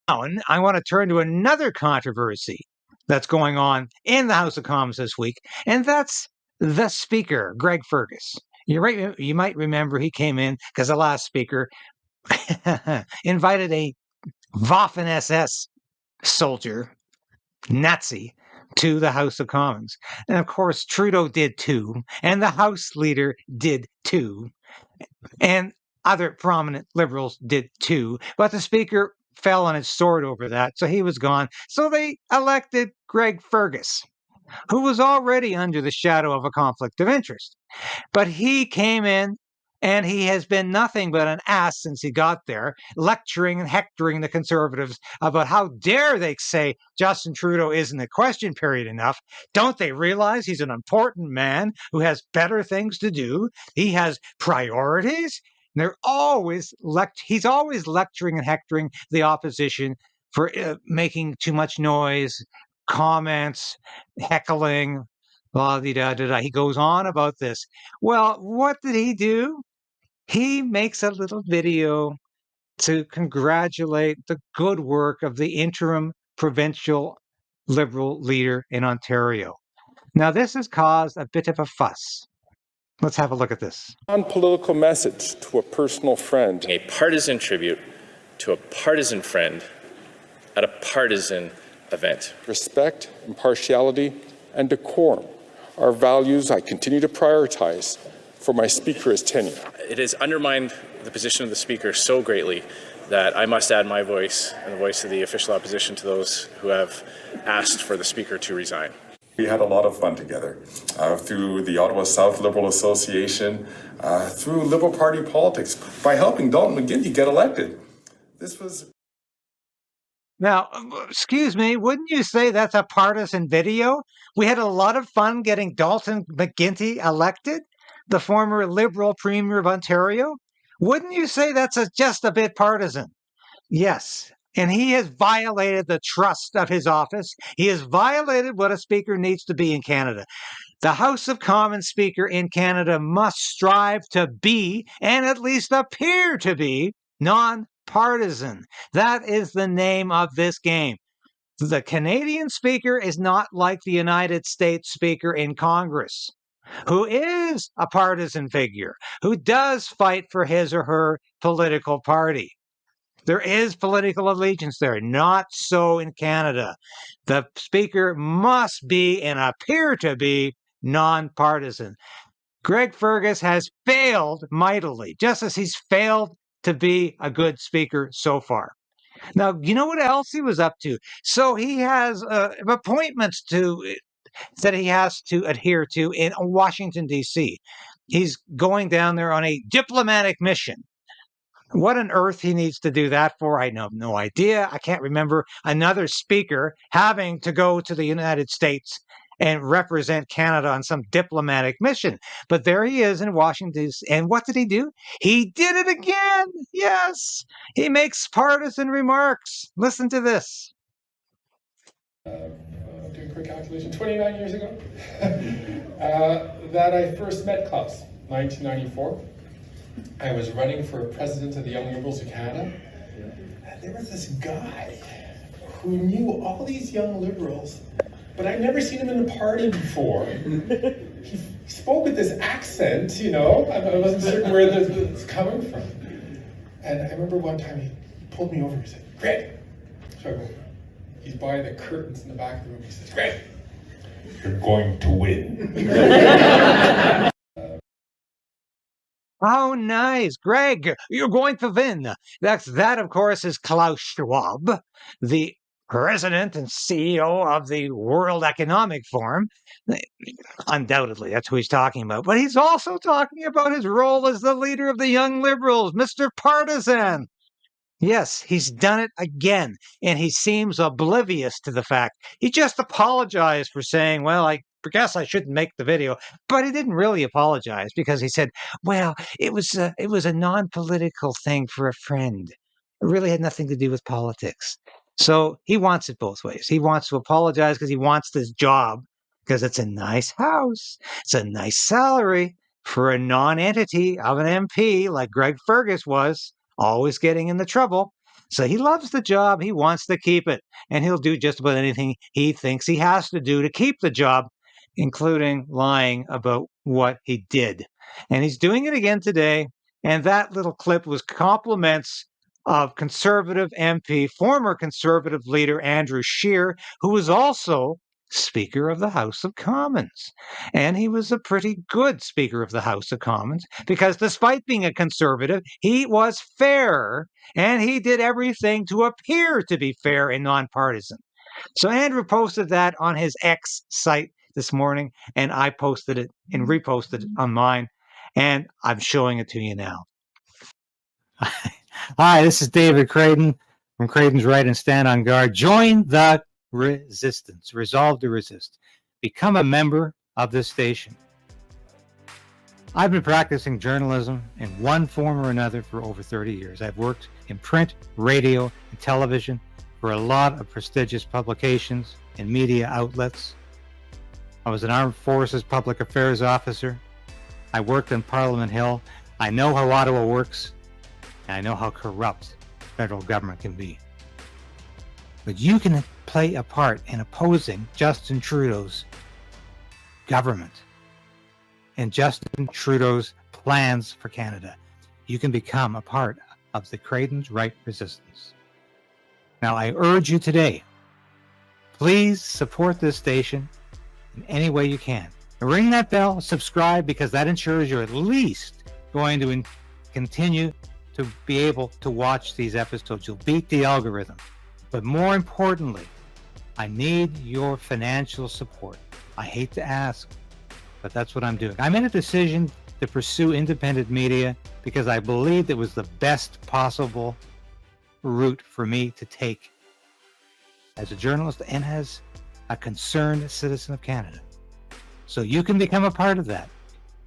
And I want to turn to another controversy that's going on in the House of Commons this week, and that's the Speaker, Greg Fergus. You're right. You might remember he came in because the last Speaker invited a Waffen SS soldier, Nazi, to the House of Commons. And of course, Trudeau did too, and the House leader did too, and other prominent liberals did too. But the Speaker fell on his sword over that, so he was gone. So they elected Greg Fergus, who was already under the shadow of a conflict of interest. But he came in and he has been nothing but an ass since he got there, lecturing and hectoring the Conservatives about how dare they say Justin Trudeau isn't a question period enough. Don't they realize he's an important man who has better things to do? He has priorities. And he's always lecturing and hectoring the opposition for making too much noise, comments, heckling, blah, da, da, da. He goes on about this. Well, what did he do? He makes a little video to congratulate the good work of the interim provincial Liberal leader in Ontario. Now, this has caused a bit of a fuss. Let's have a look at this. Non-political message to a personal friend. A partisan tribute to a partisan friend at a partisan event. Respect, impartiality, and decorum are values I continue to prioritize for my Speaker's tenure. It has undermined the position of the Speaker so greatly that I must add my voice and the voice of the official opposition to those who have asked for the Speaker to resign. We had a lot of fun together through the Ottawa South Liberal Association, through Liberal Party politics, by helping Dalton McGuinty get elected. This was... Now, excuse me, wouldn't you say that's a partisan video? We had a lot of fun getting Dalton McGuinty elected, the former Liberal Premier of Ontario. Wouldn't you say that's just a bit partisan? Yes. And he has violated the trust of his office. He has violated what a speaker needs to be in Canada. The House of Commons Speaker in Canada must strive to be, and at least appear to be, non-partisan. That is the name of this game. The Canadian Speaker is not like the United States Speaker in Congress, who is a partisan figure, who does fight for his or her political party. There is political allegiance there. Not so in Canada. The Speaker must be and appear to be nonpartisan. Greg Fergus has failed mightily, just as he's failed to be a good Speaker so far. Now, you know what else he was up to? So he has appointments that he has to adhere to in Washington, D.C. He's going down there on a diplomatic mission. What on earth he needs to do that for, I have no idea. I can't remember another speaker having to go to the United States and represent Canada on some diplomatic mission. But there he is in Washington. And what did he do? He did it again. Yes. He makes partisan remarks. Listen to this. Doing a quick calculation, 29 years ago, that I first met Klaus, 1994. I was running for president of the Young Liberals of Canada, and there was this guy who knew all these young liberals, but I'd never seen him in the party before. He spoke with this accent, you know, I wasn't certain where this was coming from. And I remember one time he pulled me over and he said, "Greg." So I go, he's by the curtains in the back of the room. He says, "Greg, you're going to win." Oh, nice. Greg, you're going to win. That, of course, is Klaus Schwab, the president and CEO of the World Economic Forum. Undoubtedly, that's who he's talking about. But he's also talking about his role as the leader of the Young Liberals, Mr. Partisan. Yes, he's done it again, and he seems oblivious to the fact. He just apologized for saying, well, I guess I shouldn't make the video, but he didn't really apologize because he said, well, it was a non-political thing for a friend. It really had nothing to do with politics. So he wants it both ways. He wants to apologize because he wants this job, because it's a nice house. It's a nice salary for a non-entity of an MP like Greg Fergus was, always getting into trouble. So he loves the job. He wants to keep it. And he'll do just about anything he thinks he has to do to keep the job, including lying about what he did. And he's doing it again today. And that little clip was compliments of Conservative MP, former Conservative leader Andrew Scheer, who was also Speaker of the House of Commons. And he was a pretty good Speaker of the House of Commons because despite being a Conservative, he was fair and he did everything to appear to be fair and nonpartisan. So Andrew posted that on his X site this morning, and I posted it and reposted it on mine, and I'm showing it to you now. Hi, this is David Crayden from Crayden's Right and Stand on Guard. Join the resistance. Resolve to resist. Become a member of this station. I've been practicing journalism in one form or another for over 30 years. I've worked in print, radio, and television for a lot of prestigious publications and media outlets. I was an Armed Forces Public Affairs officer. I worked in Parliament Hill. I know how Ottawa works, and I know how corrupt federal government can be. But you can play a part in opposing Justin Trudeau's government and Justin Trudeau's plans for Canada. You can become a part of the Crayden's Right resistance. Now, I urge you today, please support this station in any way you can. Ring that bell, subscribe, because that ensures you're at least going to continue to be able to watch these episodes. You'll beat the algorithm. But more importantly, I need your financial support. I hate to ask, but that's what I'm doing. I made a decision to pursue independent media because I believed it was the best possible route for me to take as a journalist and as a concerned citizen of Canada. So you can become a part of that.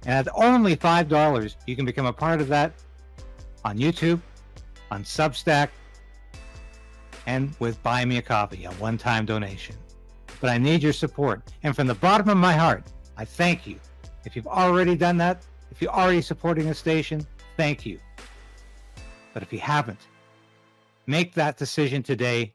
And at only $5, you can become a part of that on YouTube, on Substack, and with Buy Me a Coffee, a one-time donation. But I need your support. And from the bottom of my heart, I thank you. If you've already done that, if you're already supporting the station, thank you. But if you haven't, make that decision today